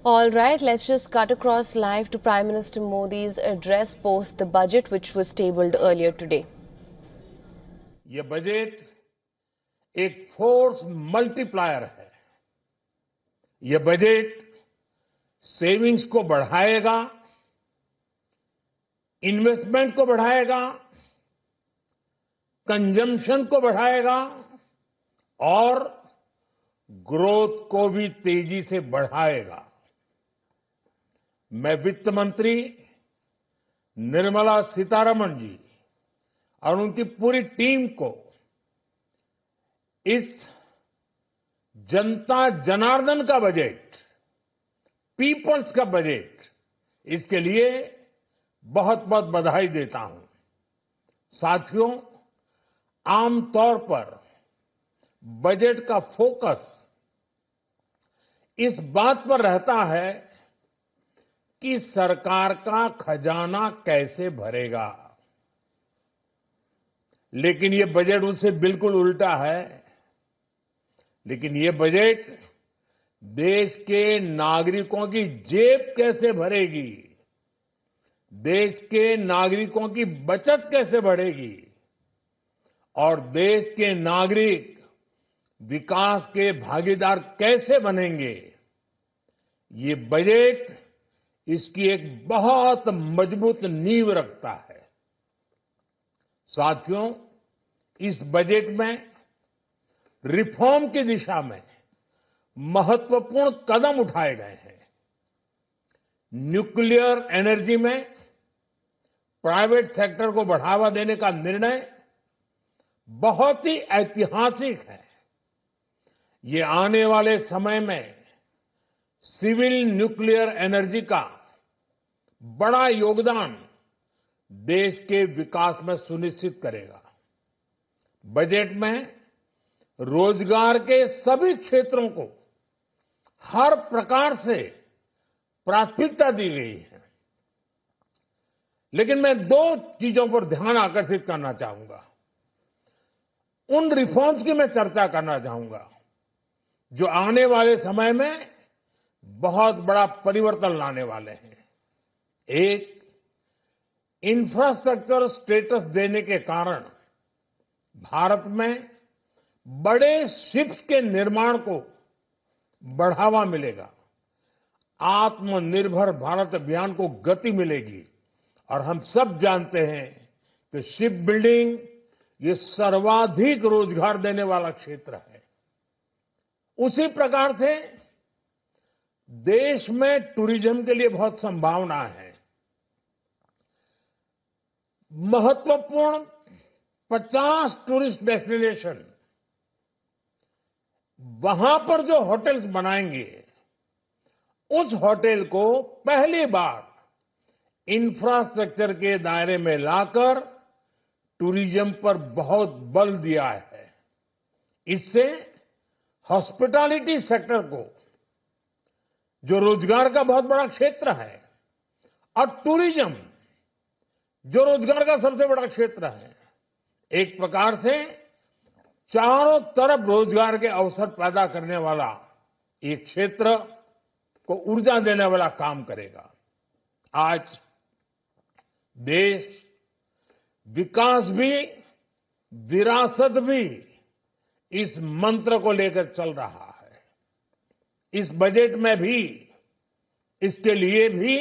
All right, let's just cut across live to Prime Minister Modi's address post the budget, which was tabled earlier today. ये budget एक force multiplier है। ये budget savings को बढ़ाएगा, investment को बढ़ाएगा, consumption को बढ़ाएगा और ग्रोथ को भी तेजी से बढ़ाएगा। मैं वित्त मंत्री निर्मला सीतारमण जी और उनकी पूरी टीम को इस जनता जनार्दन का बजट, पीपल्स का बजट, इसके लिए बहुत बहुत बधाई देता हूं। साथियों, आमतौर पर बजट का फोकस इस बात पर रहता है कि सरकार का खजाना कैसे भरेगा, लेकिन ये बजट उससे बिल्कुल उल्टा है। लेकिन ये बजट देश के नागरिकों की जेब कैसे भरेगी, देश के नागरिकों की बचत कैसे बढ़ेगी और देश के नागरिक विकास के भागीदार कैसे बनेंगे, ये बजट इसकी एक बहुत मजबूत नींव रखता है। साथियों, इस बजट में रिफॉर्म की दिशा में महत्वपूर्ण कदम उठाए गए हैं। न्यूक्लियर एनर्जी में प्राइवेट सेक्टर को बढ़ावा देने का निर्णय बहुत ही ऐतिहासिक है। ये आने वाले समय में सिविल न्यूक्लियर एनर्जी का बड़ा योगदान देश के विकास में सुनिश्चित करेगा। बजट में रोजगार के सभी क्षेत्रों को हर प्रकार से प्राथमिकता दी गई है। लेकिन मैं दो चीजों पर ध्यान आकर्षित करना चाहूंगा। उन रिफॉर्म्स की मैं चर्चा करना चाहूंगा जो आने वाले समय में बहुत बड़ा परिवर्तन लाने वाले हैं। एक, इंफ्रास्ट्रक्चर स्टेटस देने के कारण भारत में बड़े शिप्स के निर्माण को बढ़ावा मिलेगा, आत्मनिर्भर भारत अभियान को गति मिलेगी। और हम सब जानते हैं कि शिप बिल्डिंग ये सर्वाधिक रोजगार देने वाला क्षेत्र है। उसी प्रकार से देश में टूरिज्म के लिए बहुत संभावना है। महत्वपूर्ण 50 टूरिस्ट डेस्टिनेशन, वहां पर जो होटल्स बनाएंगे, उस होटल को पहली बार इंफ्रास्ट्रक्चर के दायरे में लाकर टूरिज्म पर बहुत बल दिया है। इससे हॉस्पिटैलिटी सेक्टर को, जो रोजगार का बहुत बड़ा क्षेत्र है, और टूरिज्म जो रोजगार का सबसे बड़ा क्षेत्र है, एक प्रकार से चारों तरफ रोजगार के अवसर पैदा करने वाला एक क्षेत्र को ऊर्जा देने वाला काम करेगा। आज देश विकास भी, विरासत भी, इस मंत्र को लेकर चल रहा है। इस बजट में भी इसके लिए भी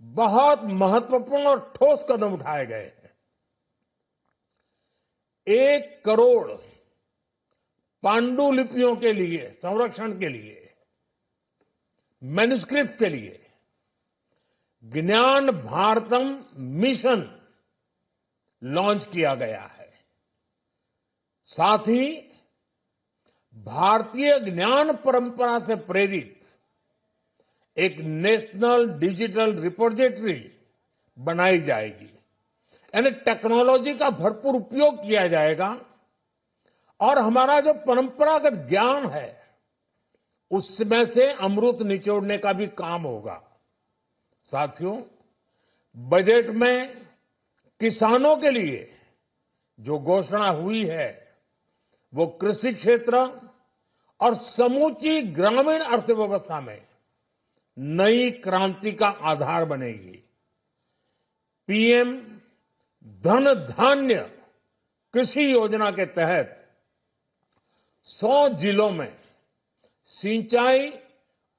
बहुत महत्वपूर्ण और ठोस कदम उठाए गए हैं। 1 करोड़ पांडुलिपियों के लिए संरक्षण के लिए, मैन्युस्क्रिप्ट के लिए ज्ञान भारतम मिशन लॉन्च किया गया है। साथ ही भारतीय ज्ञान परंपरा से प्रेरित एक नेशनल डिजिटल रिपोजिटरी बनाई जाएगी। यानी टेक्नोलॉजी का भरपूर उपयोग किया जाएगा और हमारा जो परंपरागत ज्ञान है, उसमें से अमृत निचोड़ने का भी काम होगा। साथियों, बजट में किसानों के लिए जो घोषणा हुई है, वो कृषि क्षेत्र और समूची ग्रामीण अर्थव्यवस्था में नई क्रांति का आधार बनेगी। पीएम धन धान्य कृषि योजना के तहत 100 जिलों में सिंचाई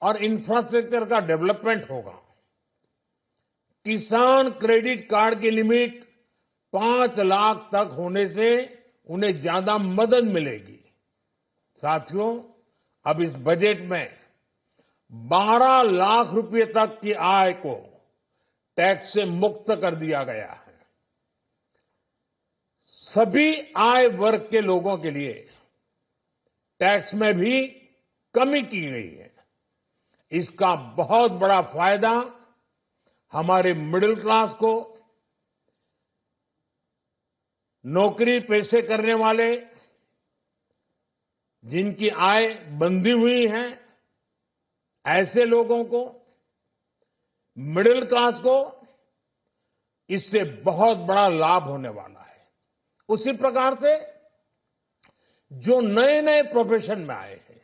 और इंफ्रास्ट्रक्चर का डेवलपमेंट होगा। किसान क्रेडिट कार्ड की लिमिट 5 लाख तक होने से उन्हें ज्यादा मदद मिलेगी। साथियों, अब इस बजट में 12 लाख रुपए तक की आय को टैक्स से मुक्त कर दिया गया है। सभी आय वर्ग के लोगों के लिए टैक्स में भी कमी की गई है। इसका बहुत बड़ा फायदा हमारे मिडिल क्लास को, नौकरी पेशे करने वाले जिनकी आय बंधी हुई है, ऐसे लोगों को, मिडिल क्लास को इससे बहुत बड़ा लाभ होने वाला है। उसी प्रकार से जो नए नए प्रोफेशन में आए हैं,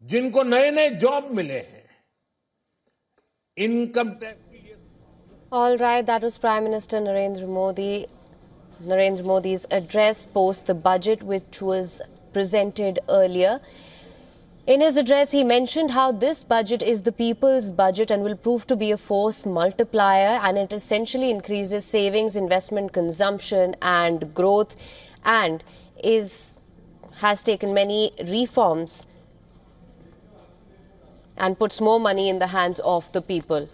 जिनको नए नए जॉब मिले हैं, इनकम टैक्स की। All right, that was Prime Minister Narendra Modi's address post the budget, which was presented earlier. In his address, he mentioned how this budget is the people's budget and will prove to be a force multiplier, and it essentially increases savings, investment, consumption and growth, and has taken many reforms and puts more money in the hands of the people.